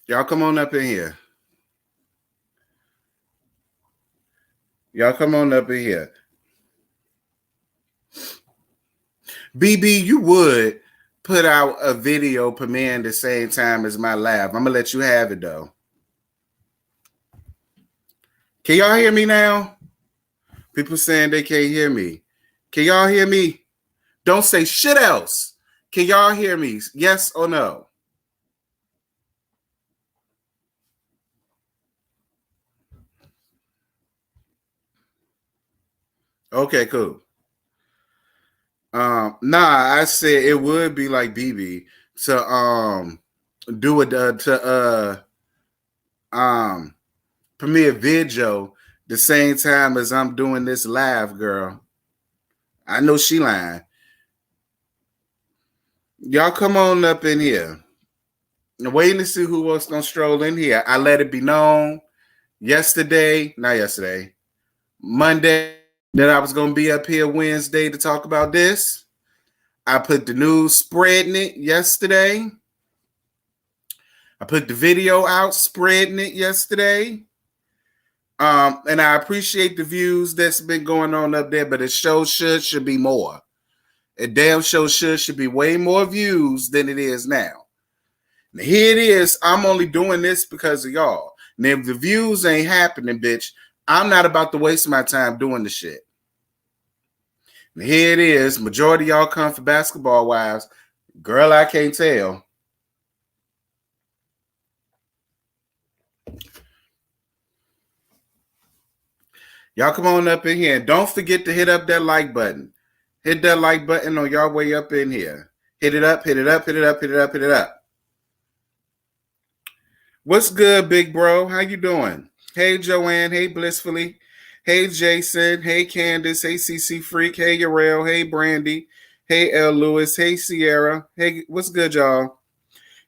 Y'all come on up in here. Y'all come on up in here. BB, you would put out a video premiering the same time as my live. I'm going to let you have it, though. Can y'all hear me now? People saying they can't hear me. Can y'all hear me? Don't say shit else. Can y'all hear me? Yes or no? Okay, cool. Nah, I said it would be like BB to do it to premiere video the same time as I'm doing this live, girl. I know she lying. Y'all come on up in here. I'm waiting to see who else gonna stroll in here. I let it be known Monday, that I was gonna be up here Wednesday to talk about this. I put the news spreading it yesterday. I put the video out spreading it yesterday. And I appreciate the views that's been going on up there, but it should be more. A damn show should be way more views than it is now. Now, here it is. I'm only doing this because of y'all. And if the views ain't happening, bitch, I'm not about to waste my time doing the shit. And here it is. Majority of y'all come for basketball wives. Girl, I can't tell. Y'all come on up in here. And don't forget to hit up that like button. Hit that like button on your way up in here. Hit it up, hit it up, hit it up, hit it up, hit it up. What's good, big bro? How you doing? Hey, Joanne. Hey, Blissfully. Hey, Jason. Hey, Candace. Hey, CC Freak. Hey, Yarel. Hey, Brandy. Hey, L. Lewis. Hey, Sierra. Hey, what's good, y'all?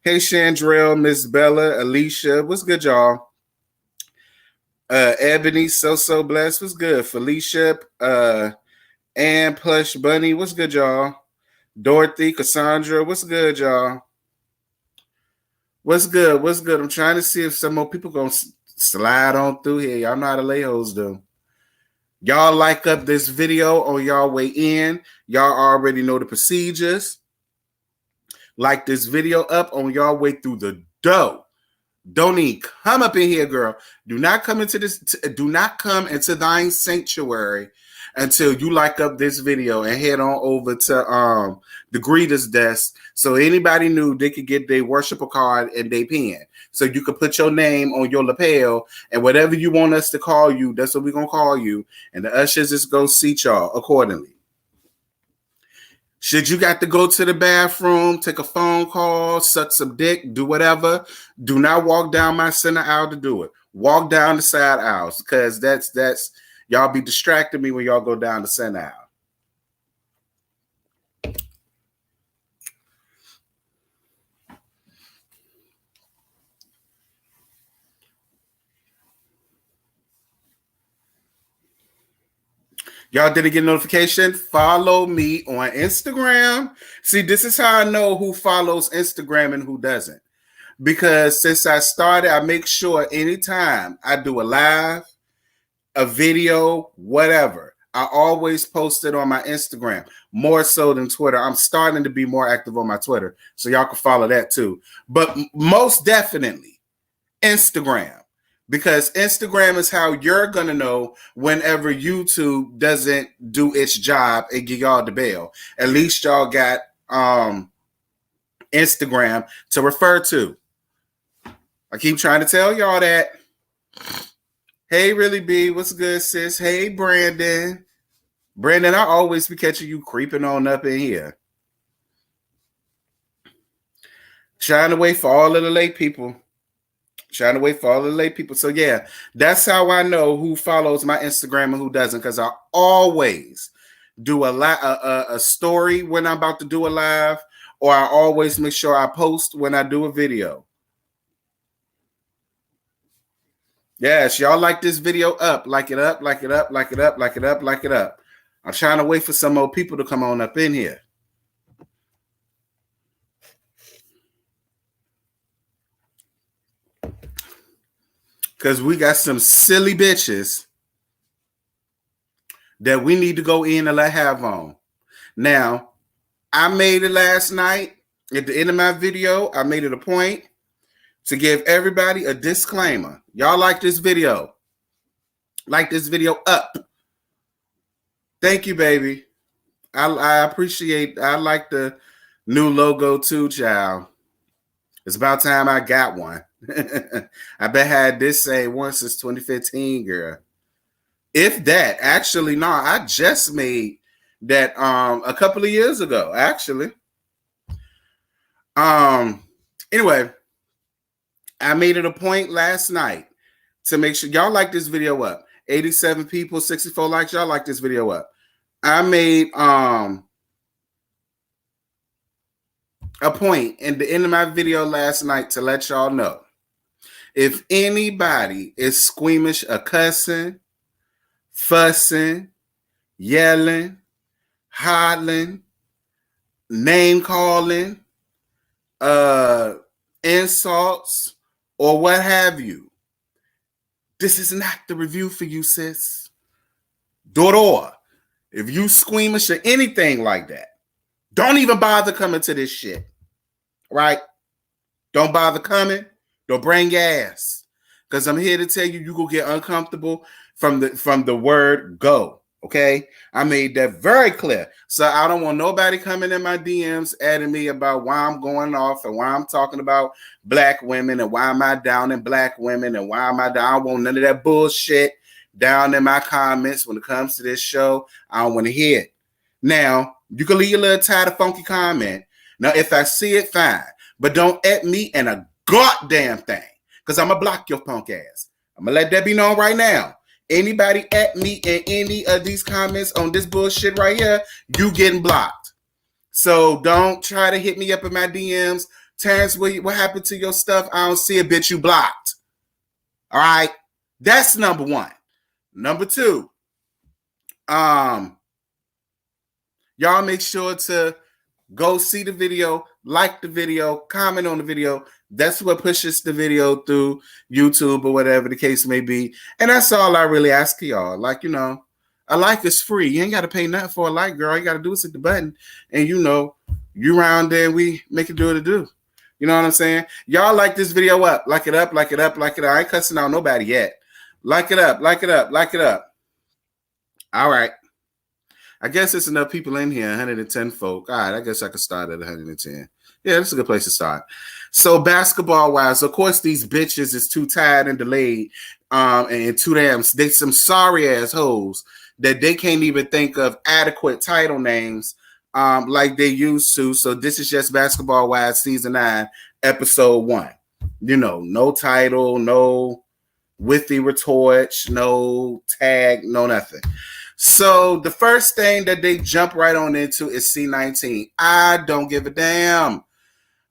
Hey, Chandrell, Miss Bella, Alicia. What's good, y'all? Ebony, so blessed. What's good? Felicia, and Plush Bunny. What's good, y'all? Dorothy, Cassandra. What's good, y'all? What's good? What's good? I'm trying to see if some more people gonna slide on through here. Y'all know how the lay-hoes do. Y'all like up this video on y'all way in. Y'all already know the procedures. Like this video up on y'all way through the door. Don't even come up in here, girl. Do not come into this. Do not come into thine sanctuary until you like up this video and head on over to the greeters desk, so anybody knew they could get their worshiper card and their pen, so you could put your name on your lapel, and whatever you want us to call you, that's what we're gonna call you, and the ushers is gonna seat y'all accordingly. Should you got to go to the bathroom, take a phone call, suck some dick, do whatever, do not walk down my center aisle to do it. Walk down the side aisles, because that's y'all be distracting me when y'all go down the center aisle. Y'all didn't get a notification? Follow me on Instagram. See, this is how I know who follows Instagram and who doesn't. Because since I started, I make sure anytime I do a live, a video, whatever, I always post it on my Instagram, more so than Twitter. I'm starting to be more active on my Twitter, so y'all can follow that too. But most definitely Instagram. Because Instagram is how you're going to know whenever YouTube doesn't do its job and give y'all the bail. At least y'all got Instagram to refer to. I keep trying to tell y'all that. Hey, Really B, what's good, sis? Hey, Brandon. Brandon, I always be catching you creeping on up in here. Trying to wait for all of the late people. So yeah, that's how I know who follows my Instagram and who doesn't, because I always do a story when I'm about to do a live, or I always make sure I post when I do a video. Yes, y'all like this video up. Like it up, like it up, like it up, like it up, like it up. I'm trying to wait for some more people to come on up in here. Because we got some silly bitches that we need to go in and let have on. Now, I made it last night. At the end of my video, I made it a point to give everybody a disclaimer. Y'all like this video? Like this video up. Thank you, baby. I appreciate, I like the new logo too, child. It's about time I got one. I bet had this say once since 2015, girl. If that, actually, no, I just made that a couple of years ago, actually. Anyway, I made it a point last night to make sure y'all like this video up. 87 people, 64 likes. Y'all like this video up. I made a point in the end of my video last night to let y'all know, if anybody is squeamish or cussing, fussing, yelling, hollering, name calling, insults, or what have you, this is not the review for you, sis. Door. If you squeamish or anything like that, don't even bother coming to this shit. Right? Don't bother coming. Don't bring your ass. Because I'm here to tell you, you go get uncomfortable from the word go. Okay? I made that very clear. So I don't want nobody coming in my DMs adding me about why I'm going off and why I'm talking about black women and why am I down in black women and why am I down. I don't want none of that bullshit down in my comments when it comes to this show. I don't want to hear it. Now, you can leave your little tired, funky comment. Now, if I see it, fine. But don't at me in a goddamn thing. Because I'm going to block your punk ass. I'm going to let that be known right now. Anybody at me in any of these comments on this bullshit right here, you getting blocked. So don't try to hit me up in my DMs. Terrence, what happened to your stuff? I don't see it, bitch. You blocked. All right? That's number one. Number two, y'all make sure to go see the video, like the video, comment on the video. That's what pushes the video through YouTube or whatever the case may be. And that's all I really ask of y'all. Like, you know, a like is free. You ain't got to pay nothing for a like, girl. All you got to do is hit the button. And, you know, you round there and we make it do what it do. You know what I'm saying? Y'all like this video up. Like it up, like it up, like it up. I ain't cussing out nobody yet. Like it up, like it up, like it up. All right. I guess it's enough people in here, 110 folk. All right, I guess I could start at 110. Yeah, that's a good place to start. So basketball-wise, of course, these bitches is too tired and delayed and too damn, they some sorry-ass hoes that they can't even think of adequate title names like they used to. So this is just basketball-wise, season 9, episode 1. You know, no title, no witty retort, no tag, no nothing. So the first thing that they jump right on into is C19. I don't give a damn.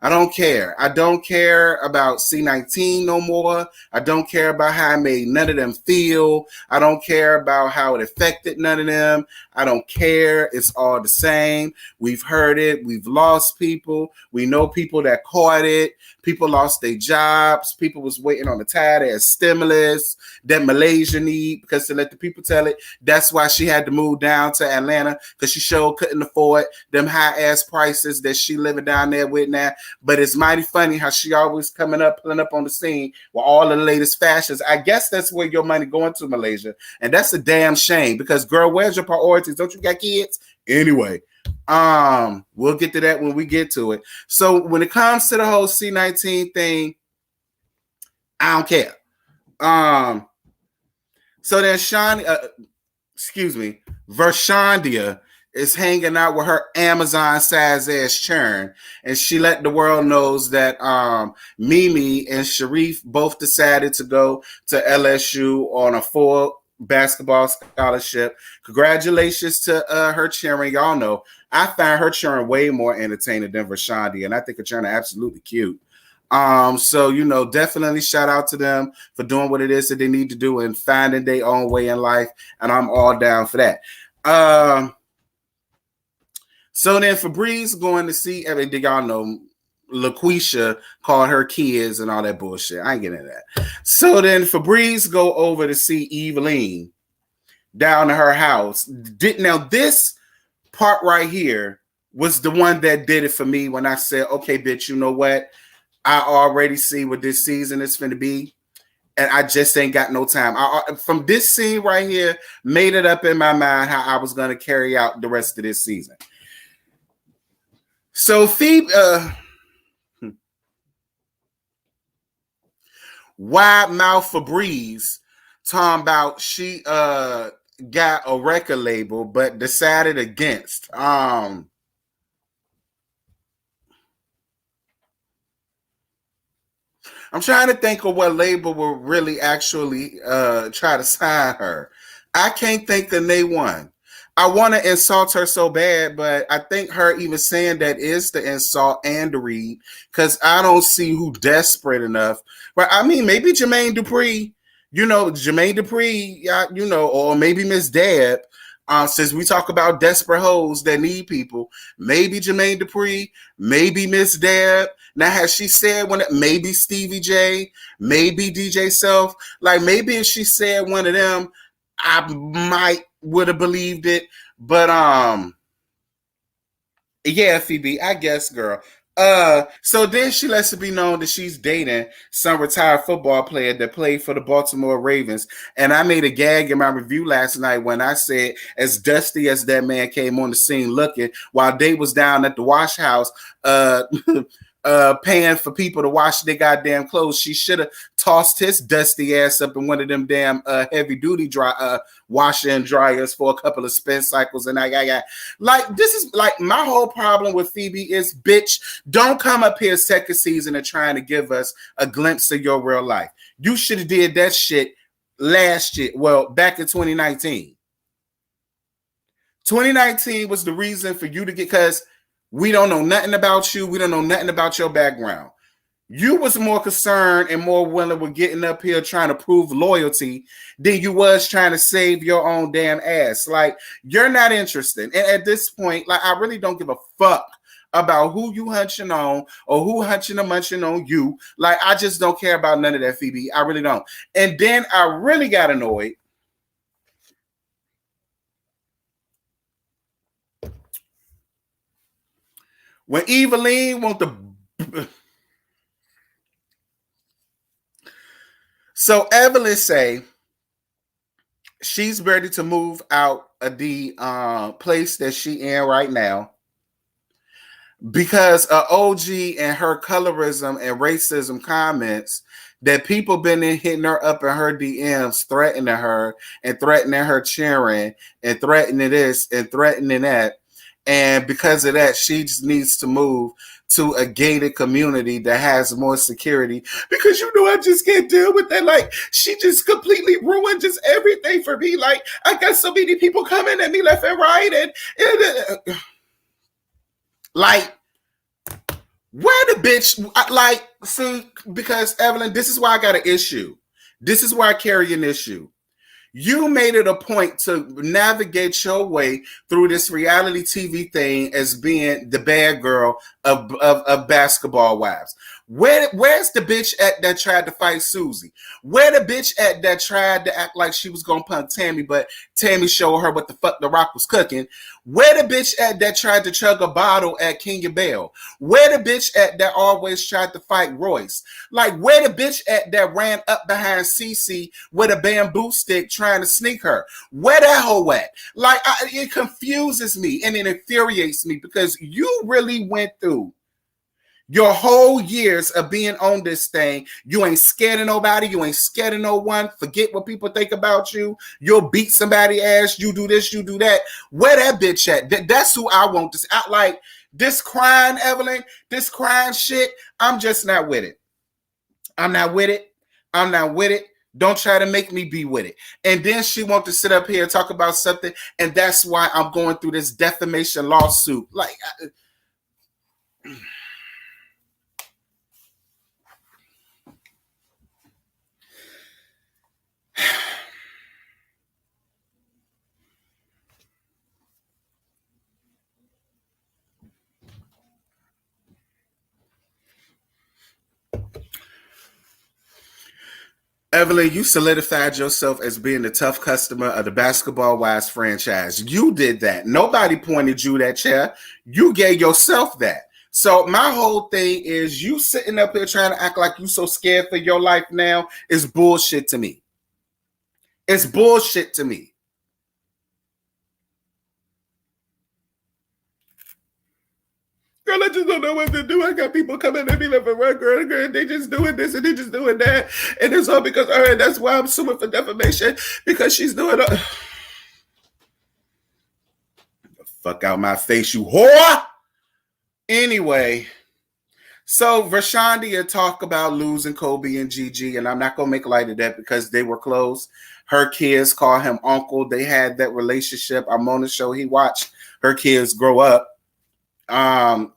I don't care. I don't care about C19 no more. I don't care about how I made none of them feel. I don't care about how it affected none of them. I don't care. It's all the same. We've heard it. We've lost people. We know people that caught it. People lost their jobs. People was waiting on the tide as stimulus that Malaysia need, because to let the people tell it, that's why she had to move down to Atlanta, because she sure couldn't afford them high-ass prices that she living down there with now. But it's mighty funny how she always pulling up on the scene with all the latest fashions. I guess that's where your money going to, Malaysia. And that's a damn shame, because, girl, where's your priorities? Don't you got kids? Anyway, We'll get to that when we get to it. So when it comes to the whole C19 thing, I don't care. So then Vershandia is hanging out with her Amazon size ass churn, and she let the world knows that Mimi and Sharif both decided to go to LSU on a full basketball scholarship. Congratulations to her cheering. Y'all know I find her cheering way more entertaining than Vershandia, and I think her cheering absolutely cute. So, you know, definitely shout out to them for doing what it is that they need to do and finding their own way in life. And I'm all down for that. So then Febreze going to see, I mean, y'all know LaQuisha called her kids and all that bullshit. I ain't getting into that. So then Febreze go over to see Eveline down to her house. Now this part right here was the one that did it for me when I said, okay, bitch, you know what? I already see what this season is going to be, and I just ain't got no time. From this scene right here, made it up in my mind how I was going to carry out the rest of this season. So Phoebe, wide mouth Febreze talking about she got a record label, but decided against. I'm trying to think of what label will really actually try to sign her. I can't think of nay one. I want to insult her so bad, but I think her even saying that is the insult and the read, because I don't see who desperate enough. But I mean, maybe Jermaine Dupri, you know, you know, or maybe Miss Deb. Since we talk about desperate hoes that need people, maybe Jermaine Dupri, maybe Miss Deb. Now, has she said maybe Stevie J, maybe DJ Self? Like, maybe if she said one of them, I would have believed it. But yeah, Phoebe, I guess, girl. So then she lets it be known that she's dating some retired football player that played for the Baltimore Ravens. And I made a gag in my review last night when I said, as dusty as that man came on the scene looking, while they was down at the wash house, paying for people to wash their goddamn clothes, she should have tossed his dusty ass up in one of them damn heavy duty washer and dryers for a couple of spin cycles. And I got like, this is like my whole problem with Phoebe is, bitch, don't come up here second season and trying to give us a glimpse of your real life. You should have did that shit last year. Well, back in 2019. 2019 was the reason for you to get, because we don't know nothing about you. We don't know nothing about your background. You was more concerned and more willing with getting up here trying to prove loyalty than you was trying to save your own damn ass. Like, you're not interested. And at this point, like, I really don't give a fuck about who you hunching on or who hunching or munching on you. Like, I just don't care about none of that, Phoebe. I really don't. And then I really got annoyed when Eveline want to. So Evelyn say she's ready to move out of the place that she in right now because OG and her colorism and racism comments that people been hitting her up in her DMs, threatening her and threatening her cheering and threatening this and threatening that. And because of that, she just needs to move to a gated community that has more security, because you know I just can't deal with that. Like, she just completely ruined just everything for me. Like, I got so many people coming at me left and right, and like, where the bitch, like, see, because Evelyn, this is why I got an issue. This is why I carry an issue. You made it a point to navigate your way through this reality TV thing as being the bad girl of basketball wives. Where's the bitch at that tried to fight Susie? Where the bitch at that tried to act like she was gonna punk Tammy, but Tammy showed her what the fuck the Rock was cooking? Where the bitch at that tried to chug a bottle at Kenya Bell? Where the bitch at that always tried to fight Royce? Like, where the bitch at that ran up behind Cece with a bamboo stick trying to sneak her? Where that hoe at? Like, it confuses me and it infuriates me because you really went through your whole years of being on this thing. You ain't scared of nobody. You ain't scared of no one. Forget what people think about you. You'll beat somebody's ass. You do this, you do that. Where that bitch at? That's who I want to see. Like, this crying, Evelyn, this crying shit, I'm just not with it. I'm not with it. I'm not with it. Don't try to make me be with it. And then she wants to sit up here and talk about something, and that's why I'm going through this defamation lawsuit. Like, Evelyn, you solidified yourself as being the tough customer of the Basketball Wives franchise. You did that. Nobody pointed you that chair. You gave yourself that. So my whole thing is you sitting up here trying to act like you so scared for your life now is bullshit to me. It's bullshit to me. Girl, I just don't know what to do. I got people coming at me like, girl, they just doing this and they just doing that. And it's all because of her. And that's why I'm suing for defamation, because she's doing it. Fuck out my face, you whore. Anyway, so Rashandia talk about losing Kobe and Gigi, and I'm not going to make light of that because they were close. Her kids call him uncle. They had that relationship. I'm on the show. He watched her kids grow up. I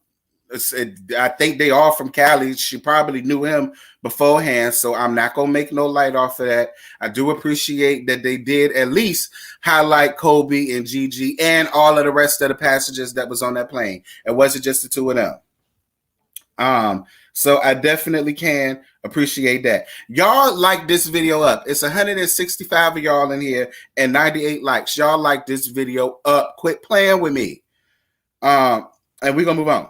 think they are from Cali. She probably knew him beforehand, so I'm not going to make no light off of that. I do appreciate that they did at least highlight Kobe and Gigi and all of the rest of the passengers that was on that plane. It wasn't just the two of them. So I definitely can appreciate that. Y'all like this video up. It's 165 of y'all in here and 98 likes. Y'all like this video up. Quit playing with me. And we're going to move on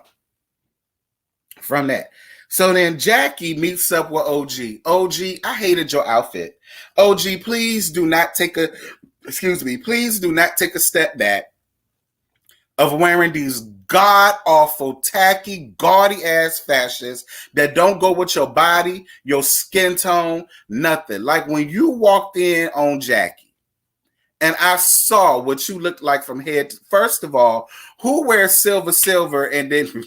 from that. So then Jackie meets up with OG. OG, I hated your outfit. OG, please do not take a step back of wearing these god-awful, tacky, gaudy-ass fashions that don't go with your body, your skin tone, nothing. Like when you walked in on Jackie, and I saw what you looked like from head to, first of all, who wears silver, and then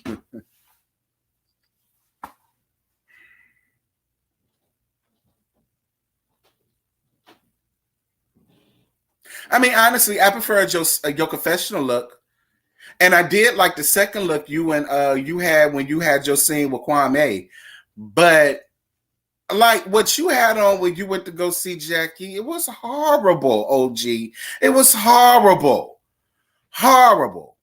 I mean, honestly, I prefer your confessional look. And I did like the second look you had when you had your scene with Kwame. But like what you had on when you went to go see Jackie, it was horrible, OG. It was horrible. Horrible.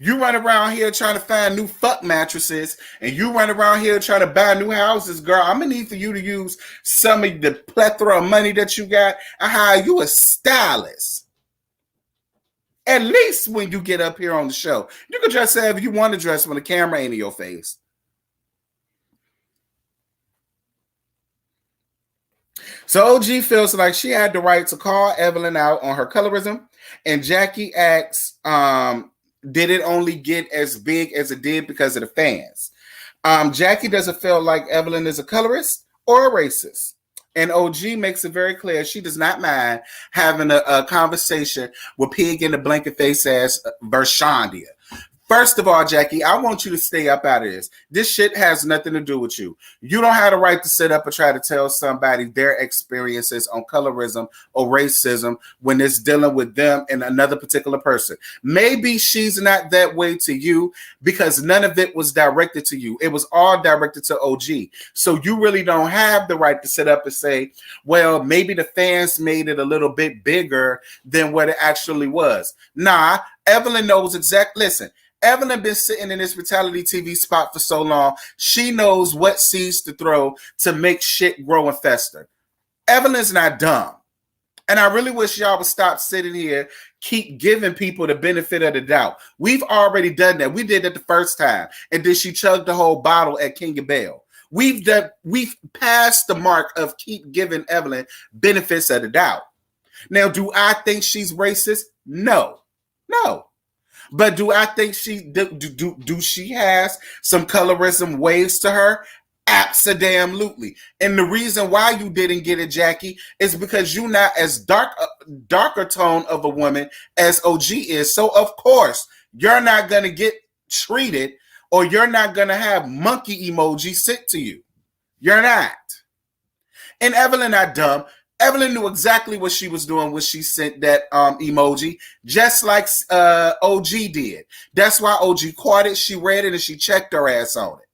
You run around here trying to find new fuck mattresses, and you run around here trying to buy new houses, girl. I'm going to need for you to use some of the plethora of money that you got and hire you a stylist. At least when you get up here on the show. You can dress however you want to dress when the camera ain't in your face. So OG feels like she had the right to call Evelyn out on her colorism, and Jackie asks, did it only get as big as it did because of the fans? Jackie doesn't feel like Evelyn is a colorist or a racist. And OG makes it very clear she does not mind having a conversation with pig in the blanket face ass Vershandia. First of all, Jackie, I want you to stay up out of this. This shit has nothing to do with you. You don't have the right to sit up and try to tell somebody their experiences on colorism or racism when it's dealing with them and another particular person. Maybe she's not that way to you because none of it was directed to you. It was all directed to OG. So you really don't have the right to sit up and say, well, maybe the fans made it a little bit bigger than what it actually was. Nah, Evelyn knows listen, Evelyn been sitting in this reality TV spot for so long. She knows what seeds to throw to make shit grow and fester. Evelyn's not dumb. And I really wish y'all would stop sitting here, keep giving people the benefit of the doubt. We've already done that. We did that the first time. And then she chugged the whole bottle at King of Bell. We've passed the mark of keep giving Evelyn benefits of the doubt. Now, do I think she's racist? No. But do I think she has some colorism waves to her? Absolutely. And the reason why you didn't get it, Jackie, is because you're not as darker tone of a woman as OG is. So of course you're not gonna get treated, or you're not gonna have monkey emoji sent to you. You're not. And Evelyn not dumb. Evelyn knew exactly what she was doing when she sent that emoji, just like OG did. That's why OG caught it. She read it and she checked her ass on it.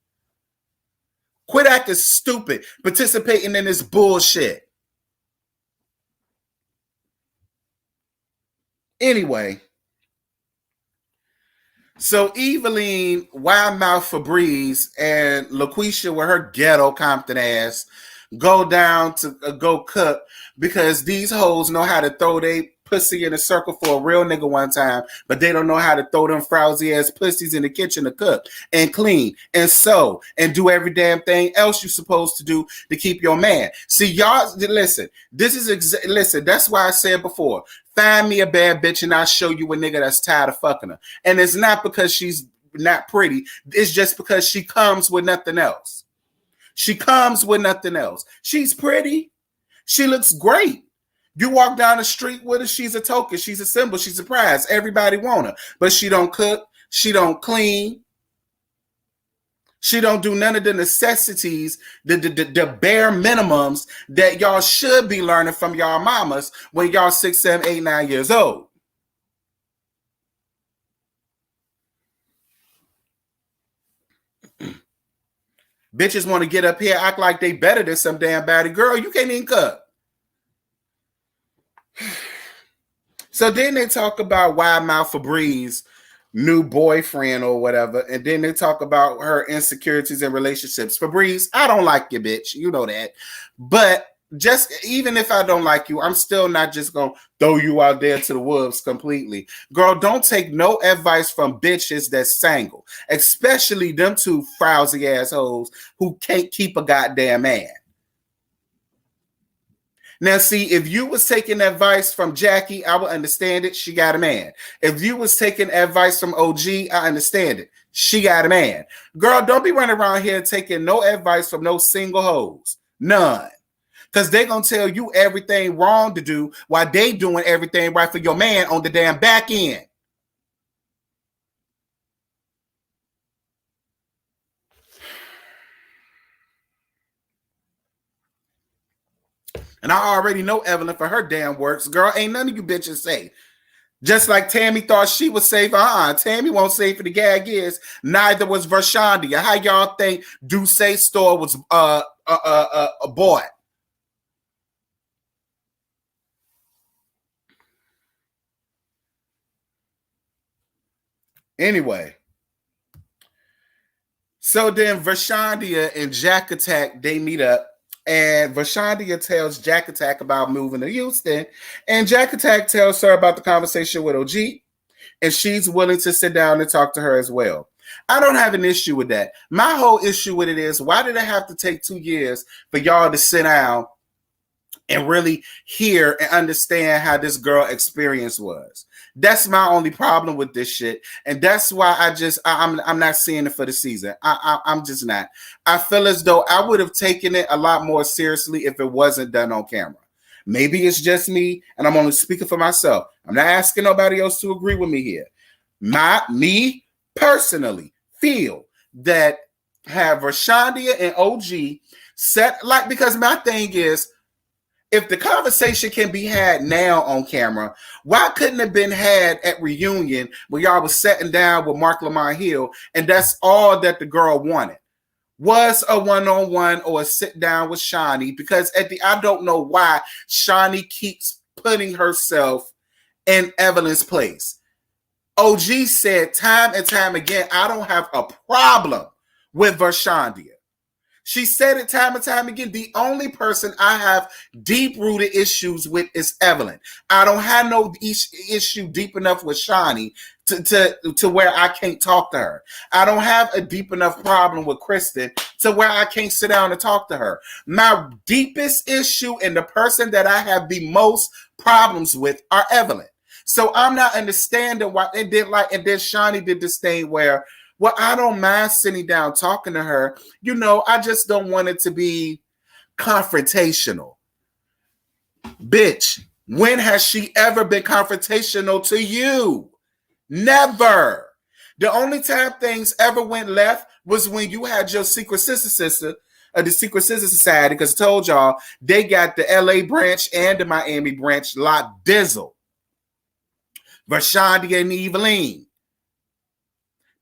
Quit acting stupid, participating in this bullshit. Anyway, so Eveline, Wildmouth Febreze, and LaQuisha with her ghetto Compton ass go down to go cook because these hoes know how to throw their pussy in a circle for a real nigga one time, but they don't know how to throw them frowsy ass pussies in the kitchen to cook and clean and sew and do every damn thing else you're supposed to do to keep your man. See, y'all, listen, listen, that's why I said before, find me a bad bitch and I'll show you a nigga that's tired of fucking her. And it's not because she's not pretty, it's just because she comes with nothing else. She comes with nothing else. She's pretty. She looks great. You walk down the street with her, she's a token, she's a symbol, she's a prize. Everybody want her. But she don't cook, she don't clean. She don't do none of the necessities, the bare minimums that y'all should be learning from y'all mamas when y'all 6, 7, 8, 9 years old. Bitches want to get up here, act like they better than some damn baddie. Girl, you can't even cook. So then they talk about Wildmouth Febreze new boyfriend or whatever, and then they talk about her insecurities in relationships. Febreze, I don't like you, bitch. You know that. But just even if I don't like you, I'm still not just gonna throw you out there to the wolves completely. Girl, don't take no advice from bitches that's single, especially them two frowsy assholes who can't keep a goddamn man. Now, see, if you was taking advice from Jackie, I would understand it. She got a man. If you was taking advice from OG, I understand it. She got a man. Girl, don't be running around here taking no advice from no single hoes. None. Because they going to tell you everything wrong to do while they doing everything right for your man on the damn back end. And I already know Evelyn for her damn works. Girl, ain't none of you bitches safe. Just like Tammy thought she was safe. Tammy won't say for the gag is. Neither was Vershandia. How y'all think Duce store was a boy? Anyway. So then Vershandia and Jack Attack, they meet up. And Vershandia tells Jack Attack about moving to Houston. And Jack Attack tells her about the conversation with OG. And she's willing to sit down and talk to her as well. I don't have an issue with that. My whole issue with it is, why did it have to take 2 years for y'all to sit down and really hear and understand how this girl experience was? That's my only problem with this shit. And that's why I'm not seeing it for the season. I'm just not. I feel as though I would have taken it a lot more seriously if it wasn't done on camera. Maybe it's just me, and I'm only speaking for myself. I'm not asking nobody else to agree with me here. Me personally feel that have Vershandia and OG set, like, because my thing is, if the conversation can be had now on camera, why couldn't it have been had at reunion when y'all was sitting down with Mark Lamar Hill and that's all that the girl wanted? Was a one-on-one or a sit down with Shani? Because I don't know why Shani keeps putting herself in Evelyn's place. OG said time and time again, I don't have a problem with Vershandia. She said it time and time again. The only person I have deep-rooted issues with is Evelyn. I don't have no issue deep enough with Shani to where I can't talk to her. I don't have a deep enough problem with Kristen to where I can't sit down and talk to her. My deepest issue and the person that I have the most problems with are Evelyn. So I'm not understanding why. And then Shani did this thing where, well, I don't mind sitting down talking to her. You know, I just don't want it to be confrontational. Bitch, when has she ever been confrontational to you? Never. The only time things ever went left was when you had your secret sister, the Secret Sister Society, because I told y'all they got the LA branch and the Miami branch locked dizzle. Vershandia and Evelyn.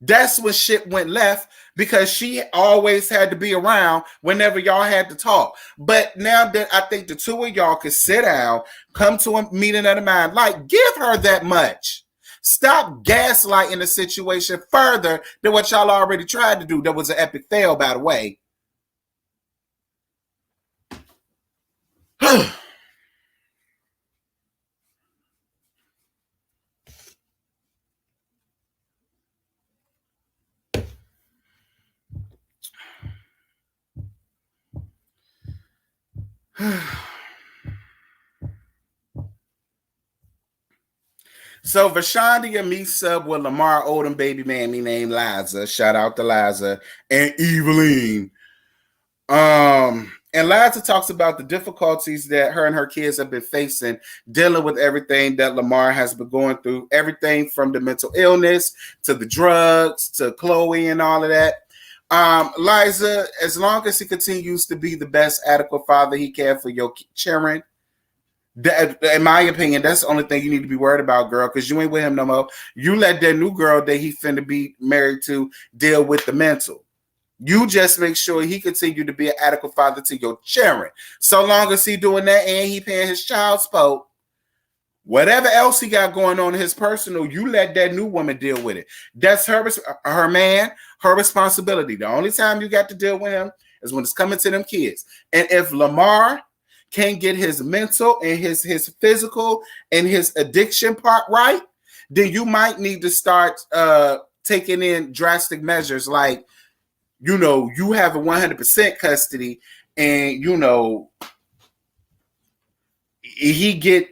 That's when shit went left because she always had to be around whenever y'all had to talk. But now that I think the two of y'all could sit down, come to a meeting of the mind, like give her that much. Stop gaslighting the situation further than what y'all already tried to do. That was an epic fail, by the way. So Vershandia meets up with Lamar Odom baby mammy named Liza. Shout out to Liza and Evelyn. And Liza talks about the difficulties that her and her kids have been facing, dealing with everything that Lamar has been going through, everything from the mental illness to the drugs to Chloe and all of that. Liza, as long as he continues to be the best adequate father he can for your children, that, in my opinion, that's the only thing you need to be worried about, girl, because you ain't with him no more. You let that new girl that he finna be married to deal with the mental. You just make sure he continue to be an adequate father to your children. So long as he doing that and he paying his child support, whatever else he got going on in his personal, you let that new woman deal with it. That's her man, her responsibility. The only time you got to deal with him is when it's coming to them kids. And if Lamar can't get his mental and his physical and his addiction part right, then you might need to start taking in drastic measures like, you know, you have a 100% custody and, you know, he get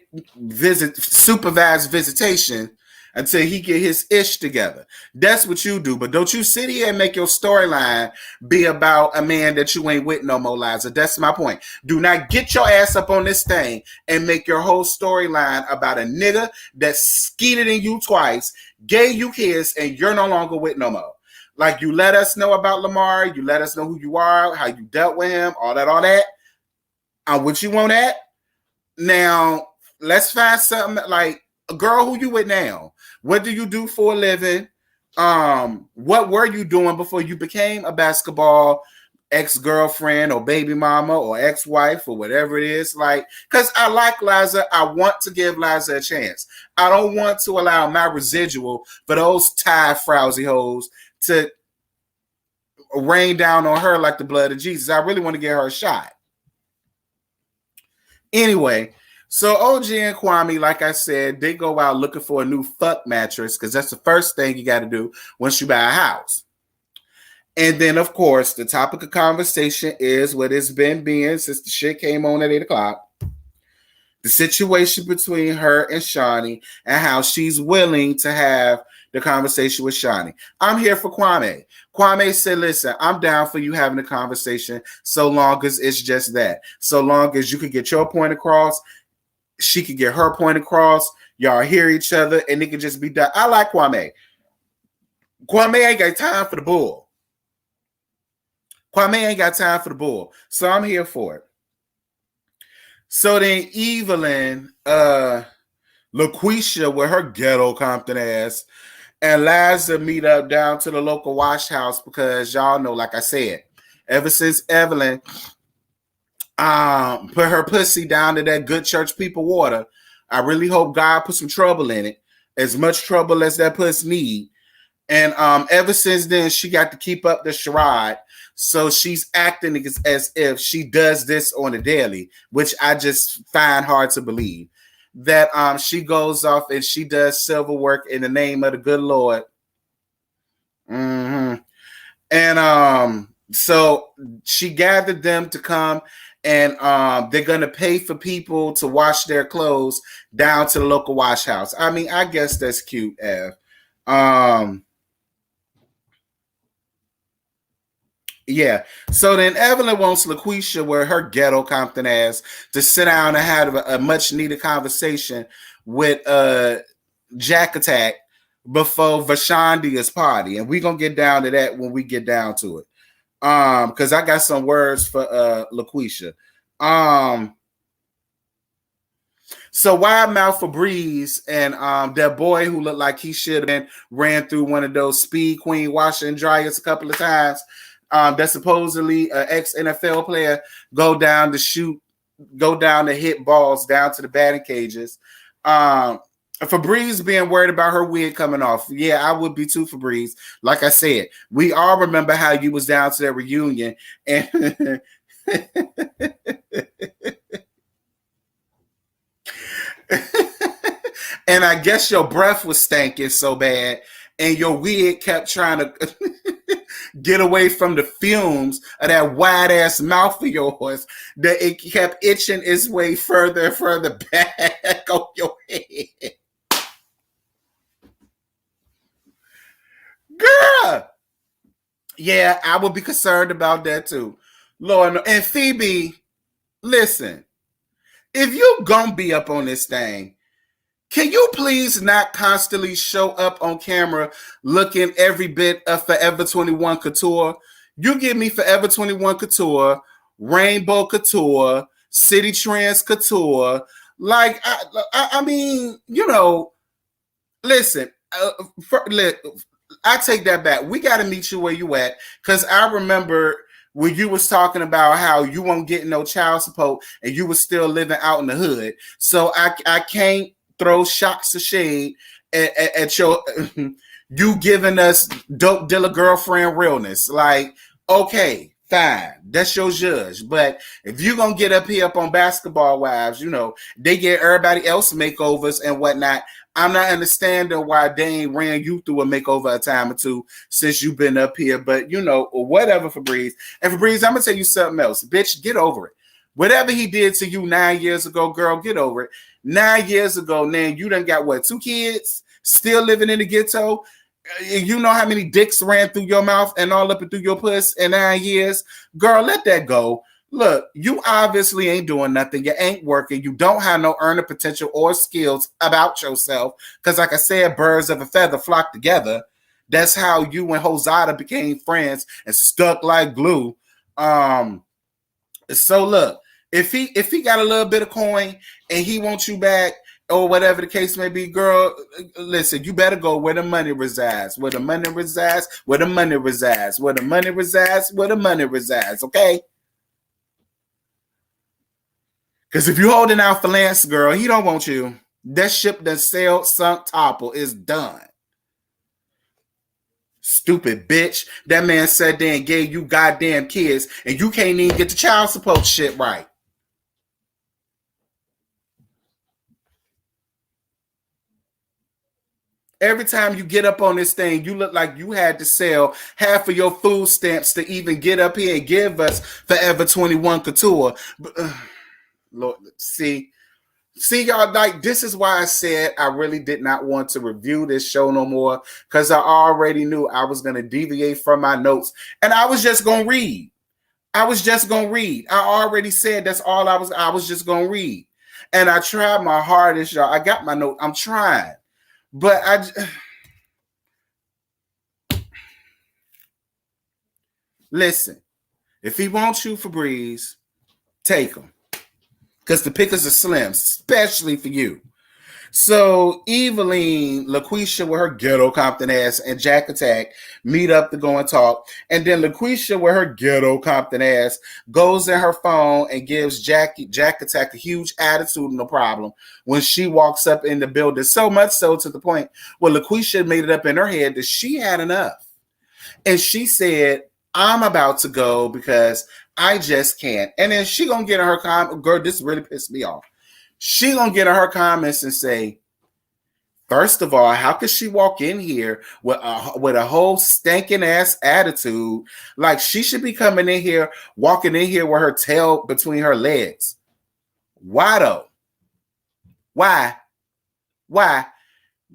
supervised visitation until he get his ish together. That's what you do. But don't you sit here and make your storyline be about a man that you ain't with no more, Liza. That's my point. Do not get your ass up on this thing and make your whole storyline about a nigga that skeeted in you twice, gave you kids, and you're no longer with no more. Like, you let us know about Lamar, you let us know who you are, how you dealt with him, all that. I'm with you on that. Now, let's find something like a girl who you with now. What do you do for a living? What were you doing before you became a basketball ex-girlfriend or baby mama or ex-wife or whatever it is? Like, because I like Liza. I want to give Liza a chance. I don't want to allow my residual for those tired, frowsy hoes to rain down on her like the blood of Jesus. I really want to give her a shot. Anyway, so OG and Kwame, like I said, they go out looking for a new fuck mattress because that's the first thing you got to do once you buy a house. And then, of course, the topic of conversation is what it's been being since the shit came on at 8 o'clock. The situation between her and Shani and how she's willing to have the conversation with Shani. I'm here for Kwame. Kwame said, listen, I'm down for you having a conversation so long as it's just that. So long as you can get your point across, she can get her point across, y'all hear each other, and it can just be done. I like Kwame. Kwame ain't got time for the bull. Kwame ain't got time for the bull. So I'm here for it. So then Evelyn, LaQuisha with her ghetto Compton ass, and Liza meet up down to the local wash house because y'all know, like I said, ever since Evelyn put her pussy down to that good church people water, I really hope God put some trouble in it. as much trouble as that puss need. And ever since then, she got to keep up the charade. So she's acting as if she does this on a daily, which I just find hard to believe. That she goes off and she does civil work in the name of the good Lord. Mm-hmm. And so she gathered them to come, and they're gonna pay for people to wash their clothes down to the local wash house. I mean, I guess that's cute, Ev. Yeah. So then Evelyn wants LaQuisha, with her ghetto Compton ass, to sit down and have a much needed conversation with Jack Attack before Vashandia's party. And we're gonna get down to that when we get down to it. Because I got some words for LaQuisha. So Wildmouth Febreze and that boy who looked like he should have been ran through one of those Speed Queen washer and dryers a couple of times. That supposedly an ex-NFL player go down to hit balls down to the batting cages. Febreze being worried about her wig coming off. Yeah, I would be too, Febreze. Like I said, we all remember how you was down to that reunion and and I guess your breath was stinking so bad and your wig kept trying to get away from the fumes of that wide ass mouth of yours that it kept itching its way further and further back on your head. Girl! Yeah, I would be concerned about that too. Lord, and Phoebe, listen, if you gonna be up on this thing, can you please not constantly show up on camera looking every bit of Forever 21 Couture? You give me Forever 21 Couture, Rainbow Couture, City Trends Couture. Like, I mean, you know, listen, I take that back. We got to meet you where you at, because I remember when you was talking about how you won't get no child support and you was still living out in the hood. So I can't throw shots of shade at your you giving us dope dealer girlfriend realness. Like, okay, fine, that's your judge. But if you're gonna get up here up on Basketball Wives, you know, they get everybody else makeovers and whatnot. I'm not understanding why they ain't ran you through a makeover a time or two since you've been up here. But, you know, whatever, Febreze. And Febreze, I'm going to tell you something else. Bitch, get over it. Whatever he did to you 9 years ago, girl, get over it. 9 years ago, man, you done got, what, 2 kids? Still living in the ghetto? You know how many dicks ran through your mouth and all up and through your puss in 9 years? Girl, let that go. Look, you obviously ain't doing nothing. You ain't working. You don't have no earning potential or skills about yourself. Because like I said, birds of a feather flock together. That's how you and Hosada became friends and stuck like glue. So look, if he got a little bit of coin and he wants you back or whatever the case may be, girl, listen, you better go where the money resides. Where the money resides, where the money resides. Where the money resides, where the money resides, okay? Because if you're holding out for Lance, girl, he don't want you. That ship that sailed, sunk, topple is done. Stupid bitch. That man sat there and gave you goddamn kids, and you can't even get the child support shit right. Every time you get up on this thing, you look like you had to sell half of your food stamps to even get up here and give us Forever 21 Couture. Lord, see y'all, like, this is why I said I really did not want to review this show no more, because I already knew I was going to deviate from my notes and I was just going to read. I already said that's all I was just going to read. And I tried my hardest, y'all. I got my note. I'm trying. But listen, if he wants you, Febreze, take him. Because the pickers are slim, especially for you. So Eveline, LaQuisha with her ghetto Compton ass, and Jack Attack meet up to go and talk. And then LaQuisha with her ghetto Compton ass goes in her phone and gives Jack Attack a huge attitude and a problem when she walks up in the building. So much so to the point where LaQuisha made it up in her head that she had enough. And she said, I'm about to go because I just can't. And then she gonna get in her comment. Girl, this really pissed me off. She gonna get in her comments and say, first of all, how could she walk in here with a whole stinking ass attitude? Like she should be coming in here, walking in here with her tail between her legs. Why though? Why?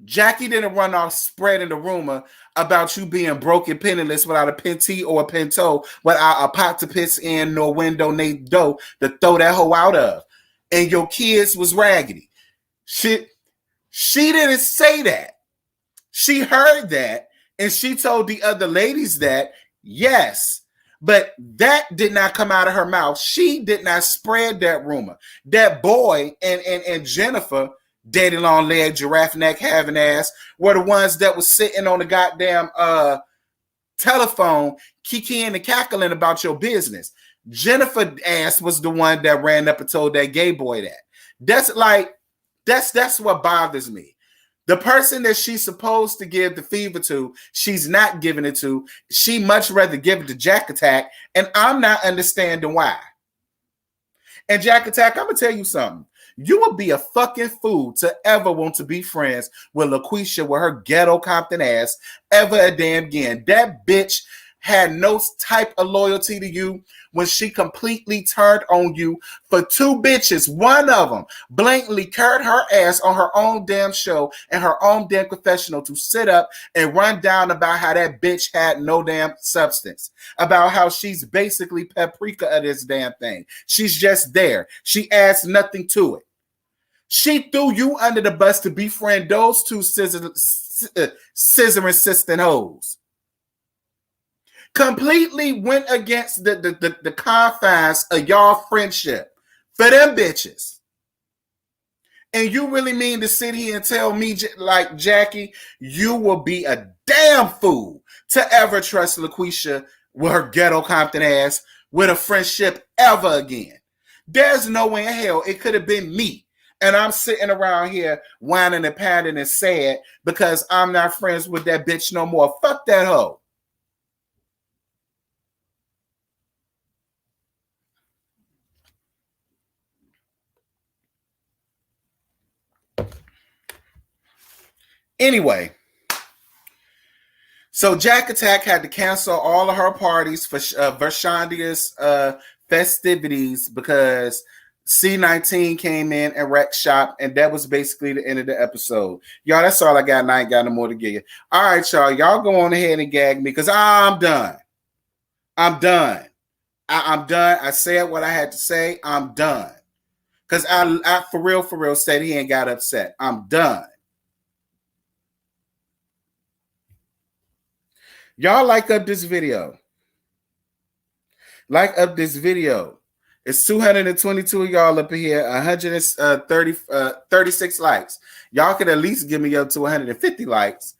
Jackie didn't run off spreading the rumor about you being broken penniless without a pentee or a pinto, without a pot to piss in, nor window, nor dough to throw that hoe out of. And your kids was raggedy. She didn't say that. She heard that, and she told the other ladies that, yes, but that did not come out of her mouth. She did not spread that rumor. That boy and Jennifer, daddy long leg, giraffe neck, having ass, were the ones that was sitting on the goddamn telephone, kikiing and cackling about your business. Jennifer ass was the one that ran up and told that gay boy that. That's what bothers me. The person that she's supposed to give the fever to, she's not giving it to. She much rather give it to Jack Attack, and I'm not understanding why. And Jack Attack, I'm gonna tell you something. You would be a fucking fool to ever want to be friends with LaQuisha with her ghetto Compton ass ever a damn again. That bitch had no type of loyalty to you when she completely turned on you for two bitches. One of them blatantly carried her ass on her own damn show and her own damn confessional to sit up and run down about how that bitch had no damn substance, about how she's basically paprika of this damn thing. She's just there. She adds nothing to it. She threw you under the bus to befriend those two scissoring sisting hoes. Completely went against the confines of y'all friendship for them bitches. And you really mean to sit here and tell me, like Jackie, you will be a damn fool to ever trust LaQuisha with her ghetto Compton ass with a friendship ever again? There's no way in hell it could have been me. And I'm sitting around here whining and pounding and sad because I'm not friends with that bitch no more. Fuck that hoe. Anyway, so Jack Attack had to cancel all of her parties for Vershandia's festivities because C19 came in and wrecked shop, and that was basically the end of the episode. Y'all, that's all I got, and I ain't got no more to give you. All right, y'all go on ahead and gag me because I'm done. I'm done. I said what I had to say. I'm done. Because I for real said he ain't got upset. I'm done. Y'all like up this video. Like up this video. It's 222 of y'all up here, 36 likes. Y'all could at least give me up to 150 likes.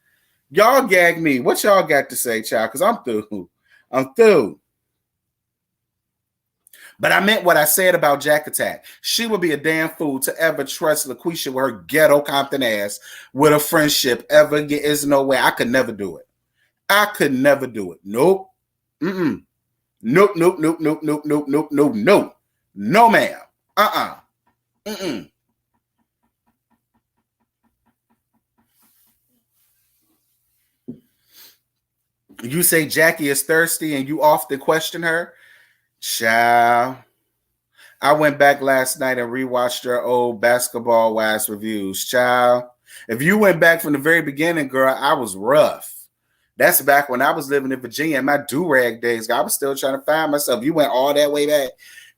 Y'all gag me. What y'all got to say, child? Because I'm through. I'm through. But I meant what I said about Jack Attack. She would be a damn fool to ever trust LaQuisha with her ghetto Compton ass with a friendship ever again. There's no way. I could never do it. I could never do it. Nope. Mm-mm. Nope. No, ma'am. Mm-mm. You say Jackie is thirsty and you often question her? Child. I went back last night and rewatched her old Basketball Wives reviews. Child. If you went back from the very beginning, girl, I was rough. That's back when I was living in Virginia in my do-rag days. I was still trying to find myself. You went all that way back.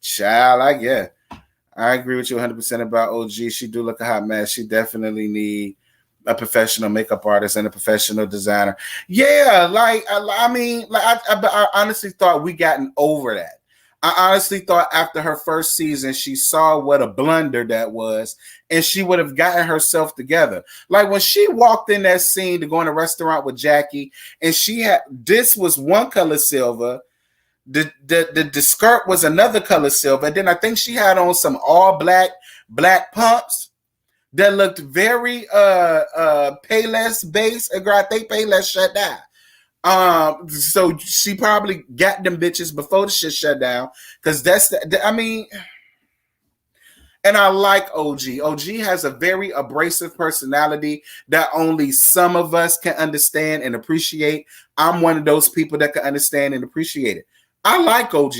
Child, I agree with you 100% about OG. She do look a hot mess. She definitely need a professional makeup artist and a professional designer. Yeah, I honestly thought we gotten over that. I honestly thought after her first season, she saw what a blunder that was, and she would have gotten herself together. Like when she walked in that scene to go in a restaurant with Jackie, and she had this was one color silver, the skirt was another color silver, and then I think she had on some all black pumps that looked very Payless base. Girl, I think Payless shut down. So she probably got them bitches before the shit shut down. Cause I mean, and I like OG. OG has a very abrasive personality that only some of us can understand and appreciate. I'm one of those people that can understand and appreciate it. I like OG.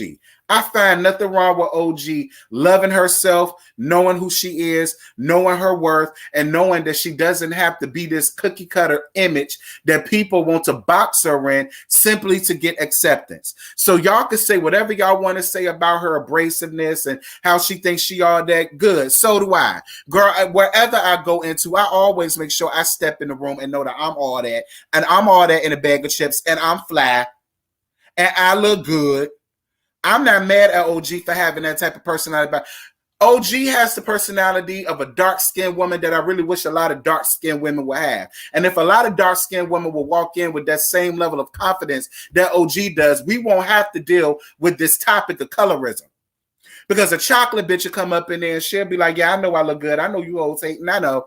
I find nothing wrong with OG loving herself, knowing who she is, knowing her worth, and knowing that she doesn't have to be this cookie cutter image that people want to box her in simply to get acceptance. So y'all can say whatever y'all want to say about her abrasiveness and how she thinks she all that good. So do I. Girl, wherever I go into, I always make sure I step in the room and know that I'm all that. And I'm all that in a bag of chips. And I'm fly. And I look good. I'm not mad at OG for having that type of personality. But OG has the personality of a dark-skinned woman that I really wish a lot of dark-skinned women would have. And if a lot of dark-skinned women will walk in with that same level of confidence that OG does, we won't have to deal with this topic of colorism. Because a chocolate bitch will come up in there and she'll be like, yeah, I know I look good. I know you old hating. I know.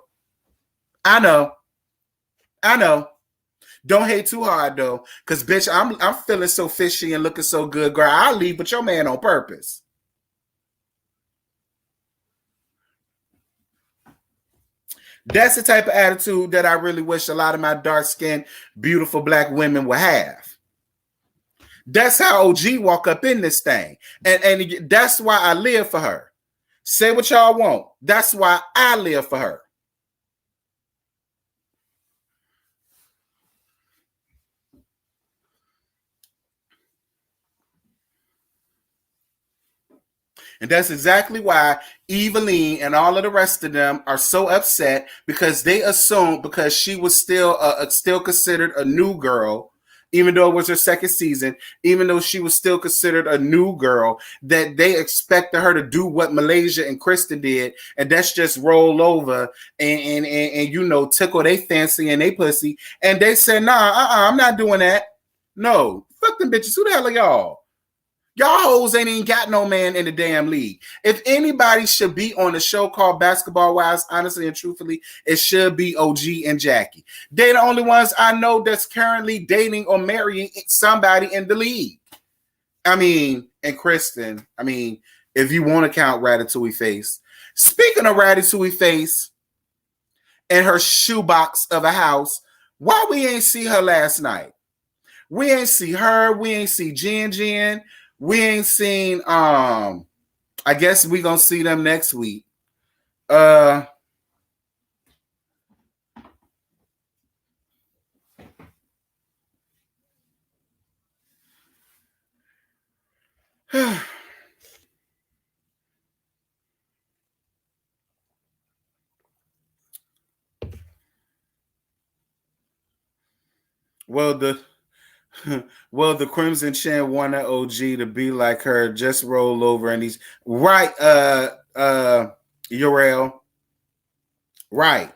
Don't hate too hard though, because bitch, I'm feeling so fishy and looking so good, girl. I'll leave with your man on purpose. That's the type of attitude that I really wish a lot of my dark-skinned, beautiful black women would have. That's how OG walk up in this thing. And that's why I live for her. Say what y'all want. That's why I live for her. And that's exactly why Eveline and all of the rest of them are so upset, because they assumed because she was still considered a new girl, even though it was her second season, even though she was still considered a new girl, that they expected her to do what Malaysia and Kristen did, and that's just roll over and you know, tickle they fancy and they pussy. And they said, nah, I'm not doing that. No, fuck them bitches. Who the hell are y'all? Y'all hoes ain't even got no man in the damn league. If anybody should be on a show called Basketball Wives, honestly and truthfully, it should be OG and Jackie. They're the only ones I know that's currently dating or marrying somebody in the league. I mean, and Kristen, I mean, if you want to count Ratatouille Face. Speaking of Ratatouille Face and her shoebox of a house, why we ain't see her last night? We ain't see her. We ain't see Jen. We ain't seen, I guess we gonna see them next week. Well, the Crimson Chin wanted OG to be like her, just roll over, and he's right, Urel. Right.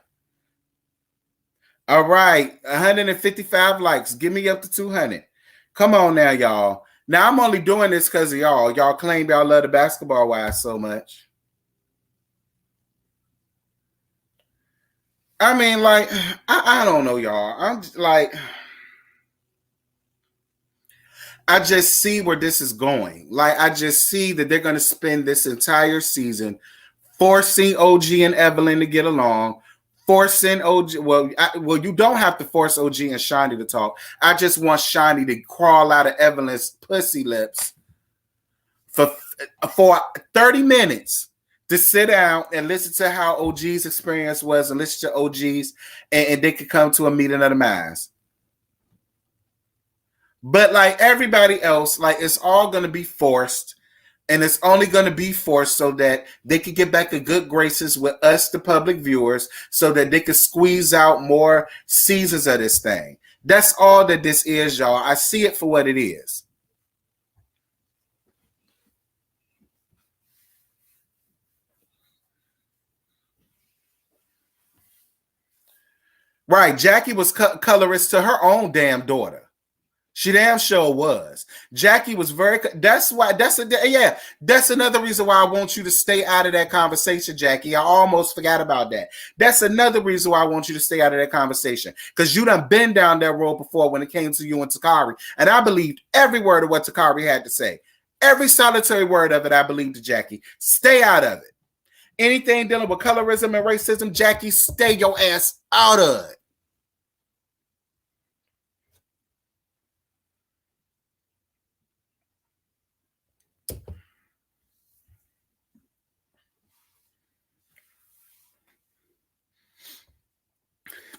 All right. 155 likes. Give me up to 200. Come on now, y'all. Now I'm only doing this because of y'all. Y'all claim y'all love the Basketball Wives so much. I mean, like, I don't know, y'all. I'm just, like, I just see where this is going. Like, I just see that they're going to spend this entire season forcing OG and Evelyn to get along, forcing OG. Well, you don't have to force OG and Shani to talk. I just want Shani to crawl out of Evelyn's pussy lips for 30 minutes to sit down and listen to how OG's experience was and listen to OG's, and they could come to a meeting of the minds. But like everybody else, like it's all going to be forced, and it's only going to be forced so that they can get back in good graces with us, the public viewers, so that they can squeeze out more seasons of this thing. That's all that this is, y'all. I see it for what it is. Right. Jackie was colorist to her own damn daughter. She damn sure was. Jackie was very. That's why. That's another reason why I want you to stay out of that conversation, Jackie. I almost forgot about that. That's another reason why I want you to stay out of that conversation, because you done been down that road before when it came to you and Takari, and I believed every word of what Takari had to say. Every solitary word of it, I believed, Jackie. Stay out of it. Anything dealing with colorism and racism, Jackie, stay your ass out of it.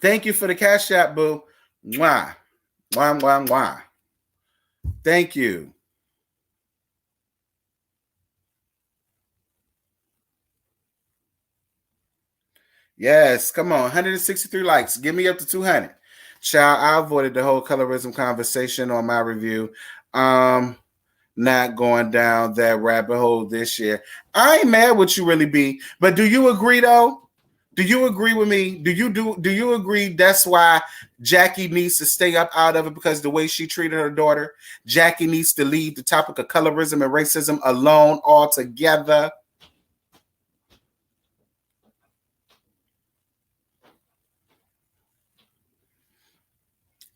Thank you for the Cash App, boo. Mwah. Mwah, mwah, mwah. Thank you. Yes, come on. 163 likes. Give me up to 200. Child, I avoided the whole colorism conversation on my review. Not going down that rabbit hole this year. I ain't mad with you, really, B. But do you agree, though? Do you agree with me? Do you agree that's why Jackie needs to stay up out of it, because the way she treated her daughter? Jackie needs to leave the topic of colorism and racism alone altogether.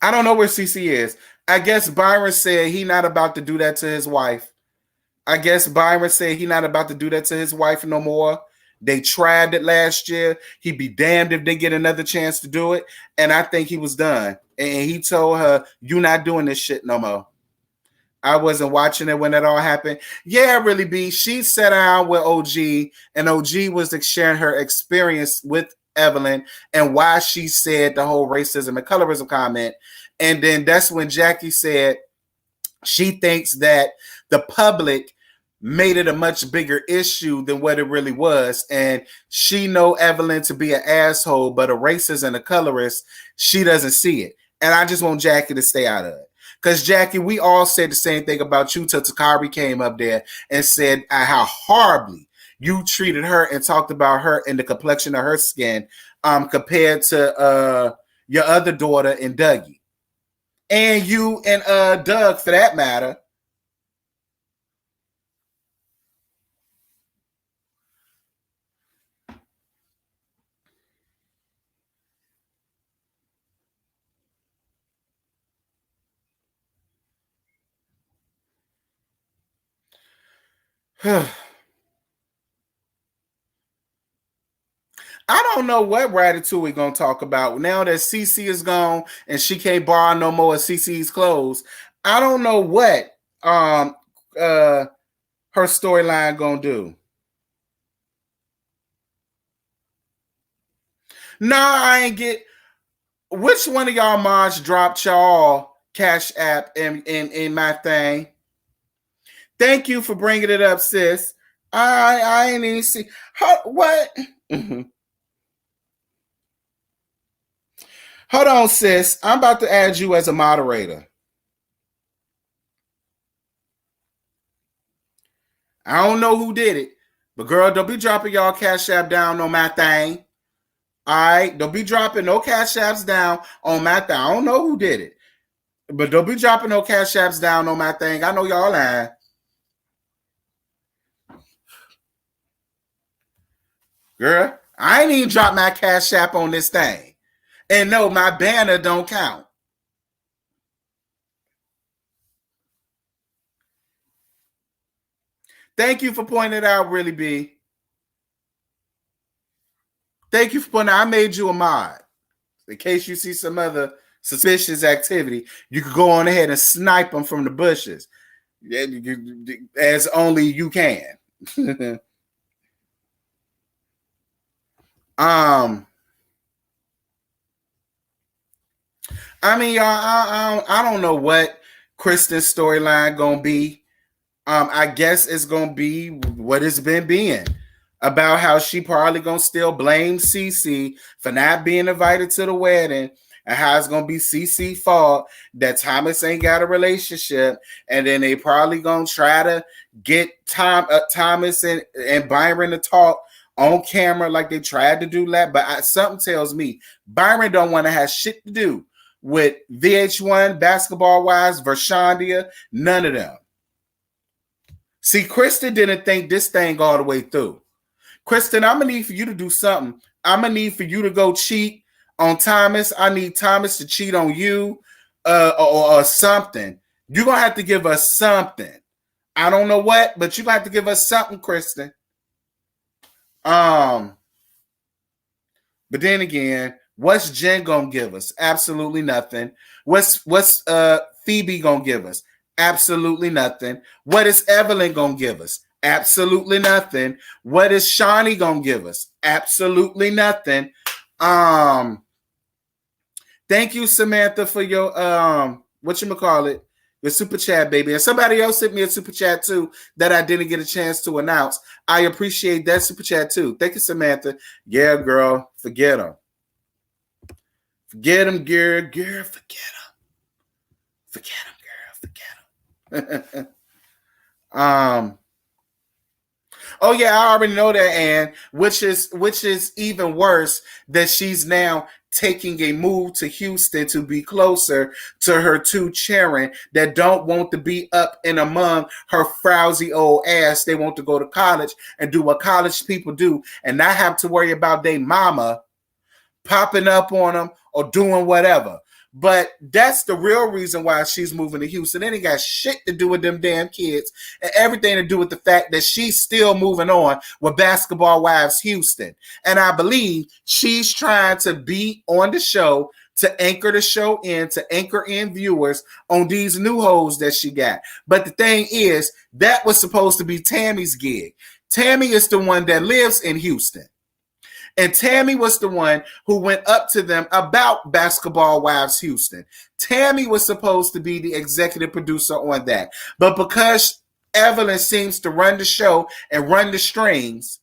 I don't know where CC is. I guess Byron said he not about to do that to his wife. I guess Byron said he not about to do that to his wife no more. They tried it last year. He'd be damned if they get another chance to do it. And I think he was done. And he told her, "You not doing this shit no more." I wasn't watching it when that all happened. Yeah, really, B. She sat down with OG, and OG was sharing her experience with Evelyn and why she said the whole racism and colorism comment. And then that's when Jackie said she thinks that the public made it a much bigger issue than what it really was. And she know Evelyn to be an asshole, but a racist and a colorist, she doesn't see it. And I just want Jackie to stay out of it. Because, Jackie, we all said the same thing about you till Takari came up there and said how horribly you treated her and talked about her and the complexion of her skin compared to your other daughter and Dougie. And you and Doug, for that matter. I don't know what Ratatouille we're going to talk about. Now that CC is gone and she can't borrow no more of CC's clothes, I don't know what her storyline going to do. Nah, I ain't get... Which one of y'all mods dropped y'all Cash App in my thing? Thank you for bringing it up, sis. I ain't even see... What? Hold on, sis. I'm about to add you as a moderator. I don't know who did it, but girl, don't be dropping y'all Cash App down on my thing. All right? Don't be dropping no Cash Apps down on my thing. I don't know who did it, but don't be dropping no Cash Apps down on my thing. I know y'all lying. Girl, I ain't even drop my Cash App on this thing. And no, my banner don't count. Thank you for pointing it out, really, B. Thank you for pointing out. I made you a mod. In case you see some other suspicious activity, you could go on ahead and snipe them from the bushes. As only you can. I mean, y'all, I don't know what Kristen's storyline gonna be. I guess it's gonna be what it's been being, about how she probably gonna still blame CC for not being invited to the wedding, and how it's gonna be CC fault that Thomas ain't got a relationship, and then they probably gonna try to get Thomas and Byron to talk on camera like they tried to do that. But something tells me Byron don't want to have shit to do with VH1, Basketball Wives, Vershandia, none of them. See, Kristen didn't think this thing all the way through. Kristen, I'm going to need for you to do something. I'm going to need for you to go cheat on Thomas. I need Thomas to cheat on you or something. You're going to have to give us something. I don't know what, but you're going to have to give us something, Kristen. But then again, what's Jen going to give us? Absolutely nothing. What's Phoebe going to give us? Absolutely nothing. What is Evelyn going to give us? Absolutely nothing. What is Shawnee going to give us? Absolutely nothing. Thank you, Samantha, for your whatchamacallit, your super chat, baby. And somebody else sent me a super chat too that I didn't get a chance to announce. I appreciate that super chat too. Thank you, Samantha. Yeah, girl, forget them. Forget them, girl. Girl, forget them. Forget them, girl. Forget them. Oh yeah, I already know that, Ann. Which is even worse that she's now taking a move to Houston to be closer to her two children that don't want to be up and among her frowsy old ass. They want to go to college and do what college people do and not have to worry about their mama popping up on them or doing whatever. But that's the real reason why she's moving to Houston. It ain't got shit to do with them damn kids and everything to do with the fact that she's still moving on with Basketball Wives Houston. And I believe she's trying to be on the show to anchor the show in, to anchor in viewers on these new hoes that she got. But the thing is, that was supposed to be Tammy's gig. Tammy is the one that lives in Houston. And Tammy was the one who went up to them about Basketball Wives Houston. Tammy was supposed to be the executive producer on that. But because Evelyn seems to run the show and run the strings,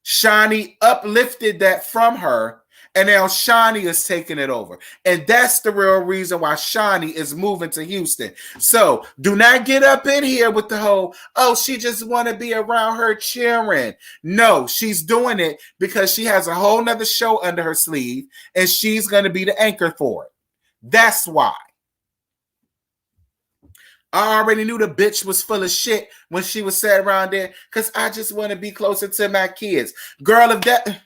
Shawnee uplifted that from her, and now Shawnee is taking it over. And that's the real reason why Shawnee is moving to Houston. So do not get up in here with the whole, oh, she just want to be around her children. No, she's doing it because she has a whole nother show under her sleeve, and she's going to be the anchor for it. That's why. I already knew the bitch was full of shit when she was sat around there because I just want to be closer to my kids. Girl, if that...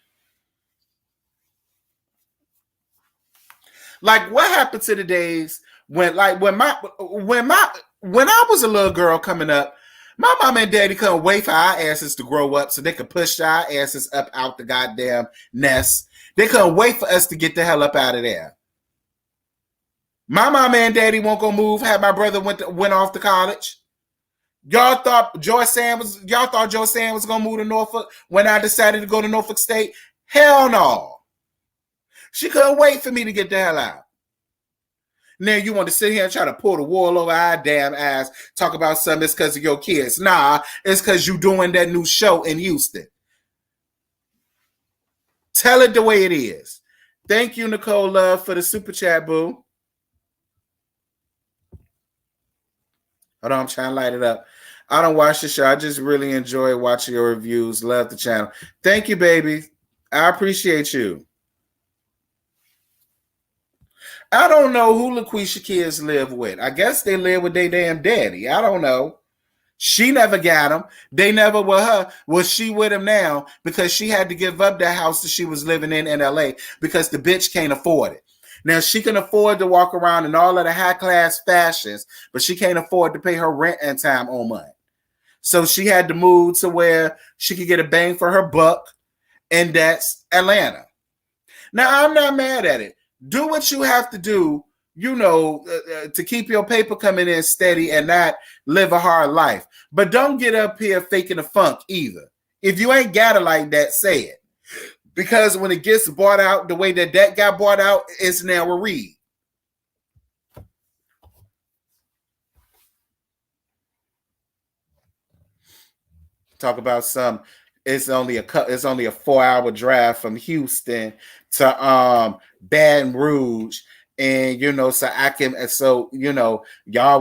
Like, what happened to the days when I was a little girl coming up, my mom and daddy couldn't wait for our asses to grow up so they could push our asses up out the goddamn nest. They couldn't wait for us to get the hell up out of there. My mom and daddy won't go move. Had my brother went off to college. Y'all thought Joe Sam was gonna move to Norfolk when I decided to go to Norfolk State? Hell no. She couldn't wait for me to get the hell out. Now you want to sit here and try to pull the wool over our damn ass, talk about something it's because of your kids. Nah, it's because you doing that new show in Houston. Tell it the way it is. Thank you, Nicole Love, for the super chat, boo. Hold on, I'm trying to light it up. I don't watch the show. I just really enjoy watching your reviews. Love the channel. Thank you, baby. I appreciate you. I don't know who LaQuisha kids live with. I guess they live with their damn daddy. I don't know. She never got him. They never were her. Was she with him now because she had to give up that house that she was living in LA because the bitch can't afford it. Now, she can afford to walk around in all of the high-class fashions, but she can't afford to pay her rent and time on money. So she had to move to where she could get a bang for her buck, and that's Atlanta. Now, I'm not mad at it. Do what you have to do, to keep your paper coming in steady and not live a hard life. But don't get up here faking the funk either. If you ain't got it like that, say it. Because when it gets bought out the way that got bought out, it's now a read. Talk about some. It's only a 4-hour drive from Houston to Baton Rouge, and y'all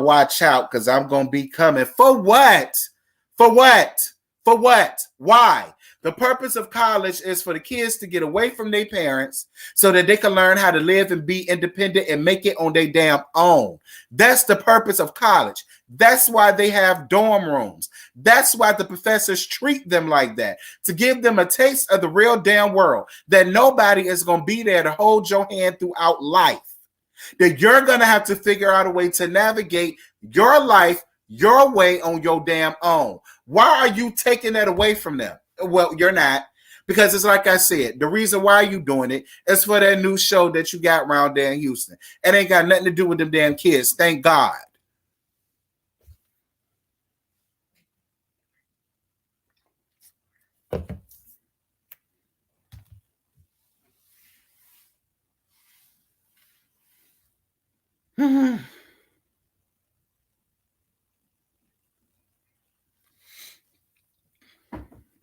watch out because I'm gonna be coming for what? For what? For what? Why? The purpose of college is for the kids to get away from their parents so that they can learn how to live and be independent and make it on their damn own. That's the purpose of college. That's why they have dorm rooms. That's why the professors treat them like that, to give them a taste of the real damn world, that nobody is going to be there to hold your hand throughout life. That you're going to have to figure out a way to navigate your life your way on your damn own. Why are you taking that away from them? Well, you're not, because it's like I said, the reason why you doing it is for that new show that you got around there in Houston. It ain't got nothing to do with them damn kids. Thank God.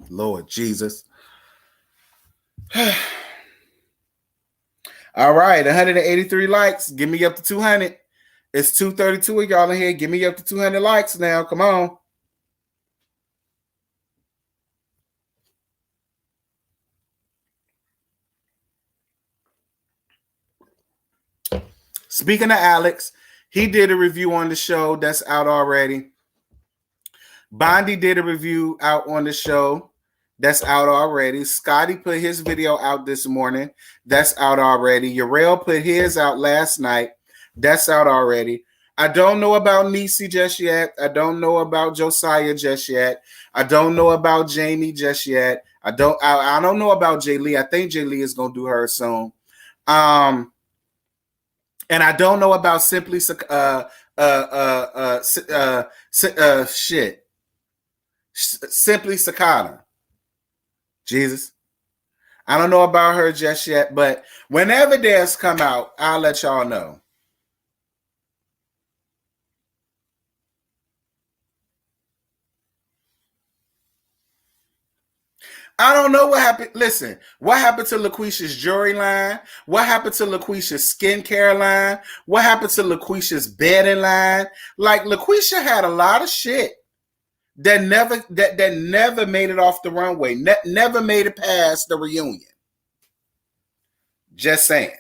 Lord Jesus. All right, 183 likes. Give me up to 200. It's 232 of y'all in here. Give me up to 200 likes now. Come on. Speaking of Alex, he did a review on the show that's out already. Bondi did a review out on the show that's out already. Scotty put his video out this morning. That's out already. Yarel put his out last night. That's out already. I don't know about Nisi just yet. I don't know about Josiah just yet. I don't know about Jamie just yet. I don't know about Jay Lee. I think Jay Lee is gonna do her soon. And I don't know about Simply Simply Sakana. Jesus. I don't know about her just yet, but whenever theirs come out, I'll let y'all know. I don't know what happened. Listen, what happened to LaQuisha's jewelry line? What happened to LaQuisha's skincare line? What happened to LaQuisha's bedding line? Like, LaQuisha had a lot of shit that never made it off the runway, never made it past the reunion. Just saying.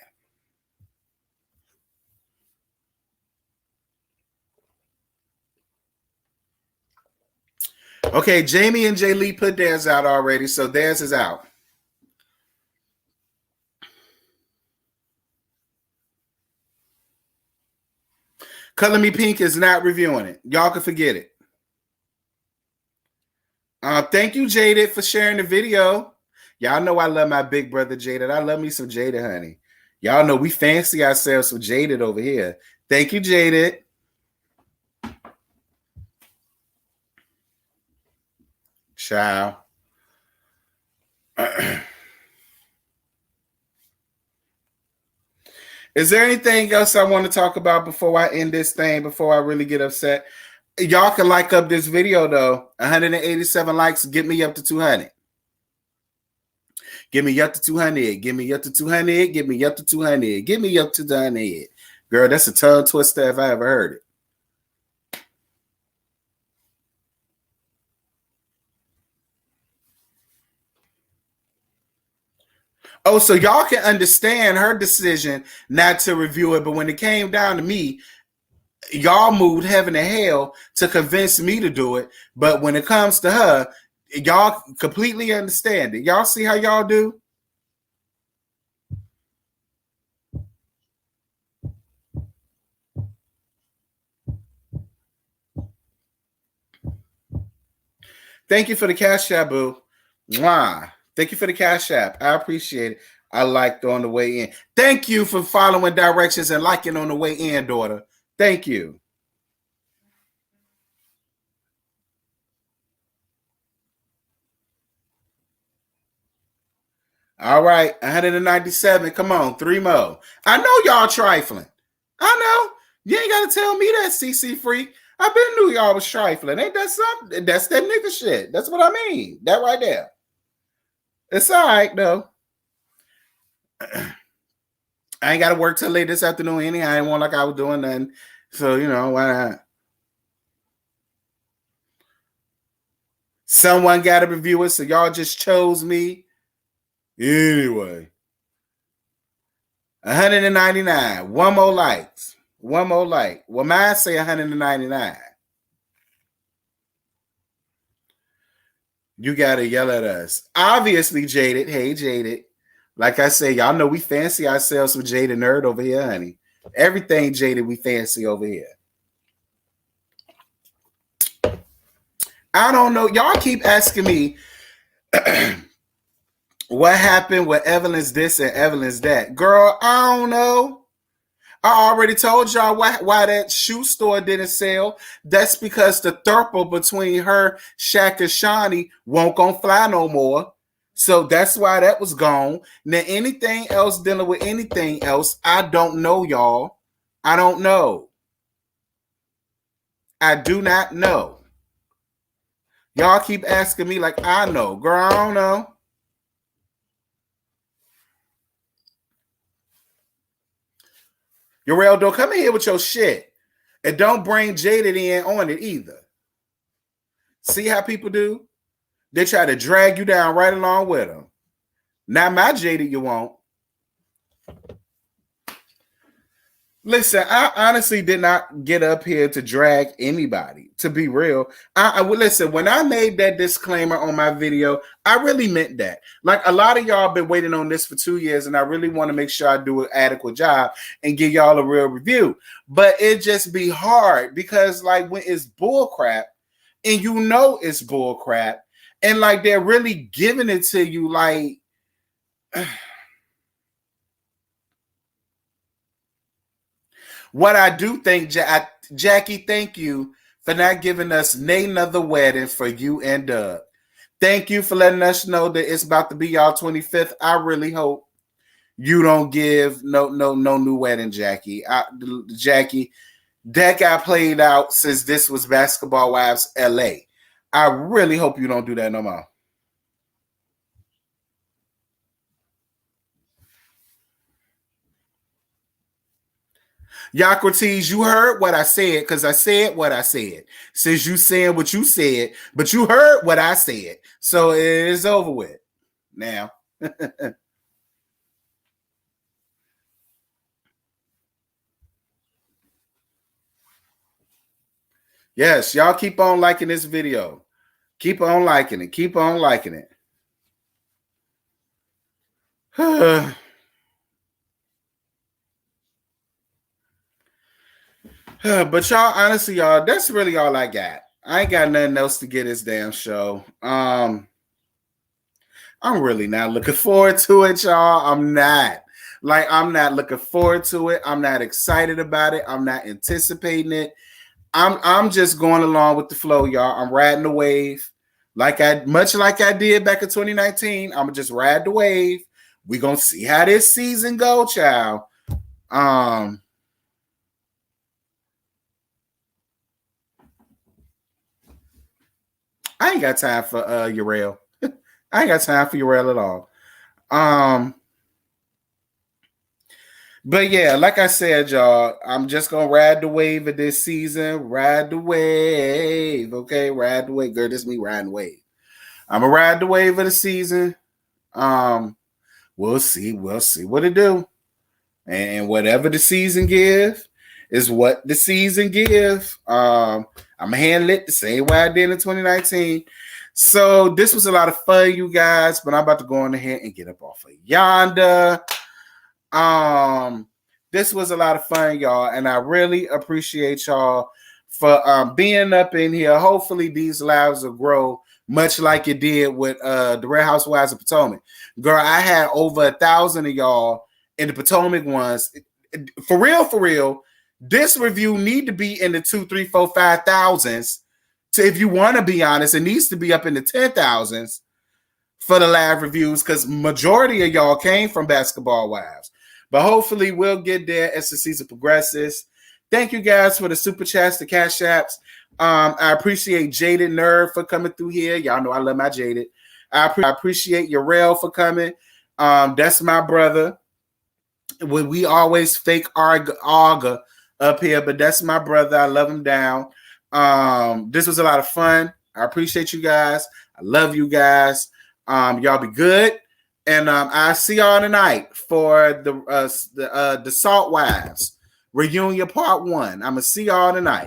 Okay, Jamie and Jay Lee put theirs out already, so theirs is out. Color Me Pink is not reviewing it. Y'all can forget it. Thank you, Jaded, for sharing the video. Y'all know I love my big brother Jaded. I love me some Jaded, honey. Y'all know we fancy ourselves with Jaded over here. Thank you, Jaded. Ciao. Is there anything else I want to talk about before I end this thing, before I really get upset? Y'all can like up this video, though. 187 likes, get me up to 200. Give me up to 200. Give me up to 200. Give me up to 200. Give me up to 200. Girl, that's a tongue twister if I ever heard it. Oh, so y'all can understand her decision not to review it, but when it came down to me, y'all moved heaven and hell to convince me to do it. But when it comes to her, y'all completely understand it. Y'all see how y'all do? Thank you for the cash app, boo. Mwah. Thank you for the cash app. I appreciate it. I liked on the way in. Thank you for following directions and liking on the way in, daughter. Thank you. All right, 197. Come on, 3 more. I know y'all trifling. I know. You ain't got to tell me that, CC Freak. I been knew y'all was trifling. Ain't that something? That's that nigga shit. That's what I mean. That right there. It's all right, though. I ain't got to work till late this afternoon anyhow. I ain't want like I was doing nothing. So, why not? Someone got to review it, so y'all just chose me. Anyway, 199. One more likes. One more like. Well, mine say 199. You got to yell at us. Obviously, Jaded. Hey, Jaded. Like I say, y'all know we fancy ourselves with Jaded Nerd over here, honey. Everything Jaded, we fancy over here. I don't know. Y'all keep asking me what happened with Evelyn's this and Evelyn's that. Girl, I don't know. I already told y'all why that shoe store didn't sell. That's because the throuple between her, Shaq, and Shawnee won't gonna fly no more. So that's why that was gone. Now, anything else dealing with anything else, I don't know, y'all. I don't know. I do not know. Y'all keep asking me like I know. Girl, I don't know. Yorel, don't come in here with your shit. And don't bring Jaded in on it either. See how people do? They try to drag you down right along with them. Not my Jaded you won't. Listen, I honestly did not get up here to drag anybody, to be real. Listen, when I made that disclaimer on my video, I really meant that. Like, a lot of y'all been waiting on this for 2 years, and I really want to make sure I do an adequate job and give y'all a real review. But it just be hard because, like, when it's bull crap, and you know it's bull crap, and, like, they're really giving it to you, like... What I do think, Jackie, thank you for not giving us another wedding for you and Doug. Thank you for letting us know that it's about to be y'all 25th. I really hope you don't give no new wedding, Jackie. Jackie, that got played out since this was Basketball Wives LA. I really hope you don't do that no more. Yocrates, you heard what I said because I said what I said. Since you saying what you said, but you heard what I said. So it is over with now. Yes, y'all keep on liking this video. Keep on liking it. Keep on liking it. But y'all, honestly, y'all, that's really all I got. I ain't got nothing else to get this damn show. I'm really not looking forward to it, y'all. I'm not looking forward to it. I'm not excited about it. I'm not anticipating it. I'm just going along with the flow, y'all. I'm riding the wave. Much like I did back in 2019. I'm just ride the wave. We're gonna see how this season go, child. I ain't got time for Uriel. I ain't got time for Uriel at all. But yeah, like I said, y'all, I'm just gonna ride the wave of this season. Ride the wave, okay? Ride the wave, girl. This is me riding the wave. I'm gonna ride the wave of the season. We'll see what it do, and whatever the season give is what the season give. I'm gonna handle it the same way I did in 2019. So this was a lot of fun, you guys. But I'm about to go on ahead and get up off of yonder. This was a lot of fun, y'all, and I really appreciate y'all for being up in here. Hopefully, these lives will grow much like it did with the Real Housewives of Potomac. Girl, I had over 1,000 of y'all in the Potomac ones. For real. This review need to be in the 2, 3, 4, 5,000s. So if you want to be honest, it needs to be up in the 10,000s for the live reviews because majority of y'all came from Basketball Wives. But hopefully we'll get there as the season progresses. Thank you guys for the super chats, the cash apps. I appreciate Jaded Nerd for coming through here. Y'all know I love my Jaded. I appreciate Yarel for coming. That's my brother. We always fake arga up here, but that's my brother. I love him down. This was a lot of fun. I appreciate you guys. I love you guys. Y'all be good. And I'll see y'all tonight for the Salt Wives reunion part 1. I'm gonna see y'all tonight.